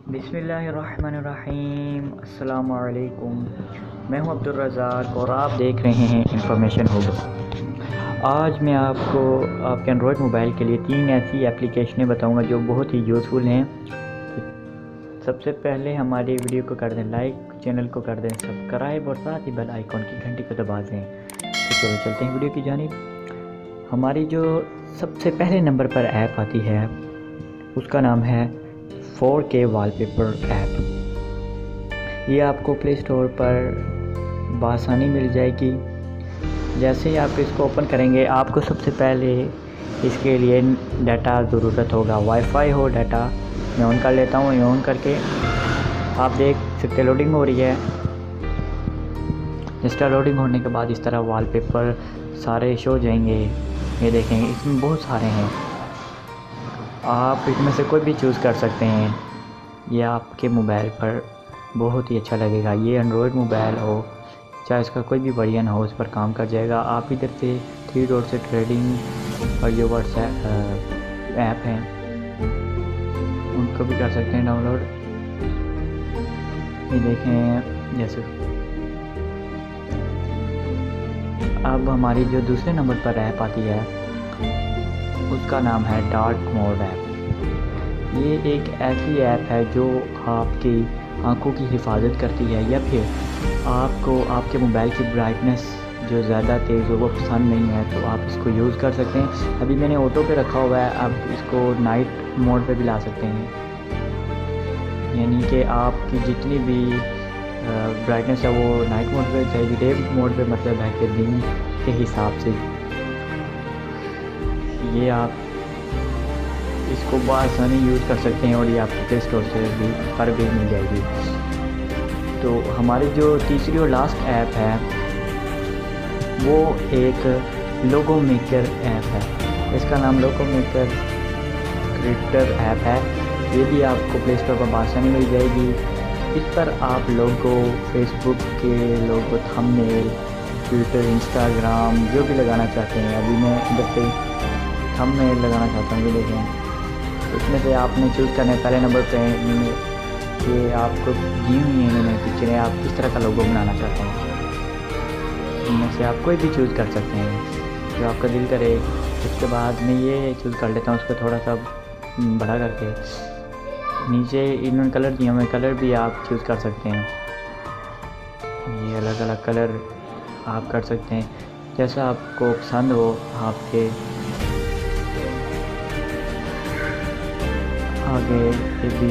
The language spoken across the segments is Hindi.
बिस्मिल्लाहिर्रहमानिर्रहीम। अस्सलाम वालेकुम। मैं हूं अब्दुल रज़ाक और आप देख रहे हैं इंफॉर्मेशन हब। आज मैं आपको आपके एंड्रॉयड मोबाइल के लिए 3 ऐसी एप्लीकेशनें बताऊंगा जो बहुत ही यूज़फुल हैं। सबसे पहले हमारी वीडियो को कर दें लाइक, चैनल को कर दें सब्सक्राइब और साथ ही बेल आइकॉन की घंटी को दबा दें। तो चलो चलते हैं वीडियो की जानिब। हमारी जो सबसे पहले नंबर पर ऐप आती है उसका नाम है 4K वॉलपेपर ऐप। ये आपको प्ले स्टोर पर बआसानी मिल जाएगी। जैसे ही आप इसको ओपन करेंगे आपको सबसे पहले इसके लिए डाटा ज़रूरत होगा। वाईफाई हो डाटा मैं ऑन कर लेता हूँ। ये ऑन करके आप देख सकते लोडिंग हो रही है। इंस्टा लोडिंग होने के बाद इस तरह वॉलपेपर सारे शो जाएंगे। ये देखेंगे इसमें बहुत सारे हैं, आप इसमें से कोई भी चूज़ कर सकते हैं। ये आपके मोबाइल पर बहुत ही अच्छा लगेगा। ये एंड्रॉयड मोबाइल हो चाहे इसका कोई भी वर्जन हो उस पर काम कर जाएगा। आप इधर से 3 डॉट से ट्रेडिंग और जो व्हाट्सएप ऐप हैं उनको भी कर सकते हैं डाउनलोड। ये देखें जैसे अब हमारी जो दूसरे नंबर पर ऐप आती है उसका नाम है डार्क मोड ऐप। ये एक ऐसी ऐप है जो आपकी आंखों की हिफाजत करती है या फिर आपको आपके मोबाइल की ब्राइटनेस जो ज़्यादा तेज़ हो वो पसंद नहीं है तो आप इसको यूज़ कर सकते हैं। अभी मैंने ऑटो पे रखा हुआ है, आप इसको नाइट मोड पे भी ला सकते हैं। यानी कि आपकी जितनी भी ब्राइटनेस है वो नाइट मोड पे जाएगी। डे मोड पे मतलब है कि दिन के हिसाब से। ये आप इसको बआसानी यूज़ कर सकते हैं और ये आपको प्ले स्टोर से भी पर भी मिल जाएगी। तो हमारी जो तीसरी और लास्ट ऐप है वो एक लोगो मेकर ऐप है। इसका नाम लोगो मेकर क्रिएटर ऐप है। ये भी आपको प्ले स्टोर पर बआसानी मिल जाएगी। इस पर आप लोगो फेसबुक के लोगो, थंबनेल, ट्विटर, इंस्टाग्राम जो भी लगाना चाहते हैं। अभी मैं इधर पे थंबनेल लगाना चाहता हूँ। ये देखें इसमें से आपने चूज़ करना है पहले नंबर पे ये आपको दी हुई है इन्होंने पिक्चरें। आप किस तरह का लोगो बनाना चाहते हैं इनमें से आप कोई भी चूज़ कर सकते हैं जो आपका दिल करे। उसके बाद मैं ये चूज़ कर लेता हूँ, उसको थोड़ा सा बड़ा करके। नीचे इन्होंने कलर दिए हुए, कलर भी आप चूज़ कर सकते हैं। ये अलग अलग कलर आप कर सकते हैं जैसा आपको पसंद हो आपके आगे ये भी।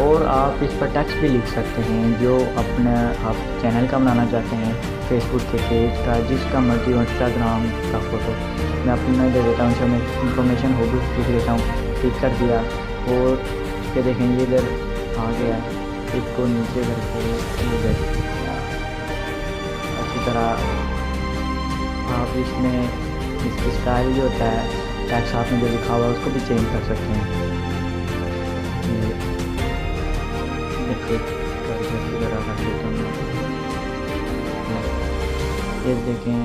और आप इस पर टेक्स्ट भी लिख सकते हैं जो अपना आप चैनल का बनाना चाहते हैं, फेसबुक के पेज का, जिसका मर्जी हो, इंस्टाग्राम का फ़ोटो। मैं अपना दे देता हूँ, मैं इंफॉर्मेशन हो भी लिख देता हूँ। क्लिक कर दिया और ये देखें ये इधर आ गया। इसको नीचे करके इधर अच्छी तरह आप इसमें इसकी स्टाइल जो होता है टैक्स आपने जो लिखा हुआ है उसको भी चेंज कर सकते हैं। ये देखें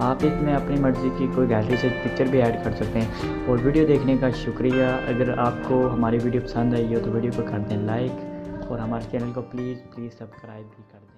आप इसमें अपनी मर्ज़ी की कोई गैलरी से पिक्चर भी ऐड कर सकते हैं। और वीडियो देखने का शुक्रिया। अगर आपको हमारी वीडियो पसंद आई हो तो वीडियो को कर दें लाइक और हमारे चैनल को प्लीज़ सब्सक्राइब भी कर दें।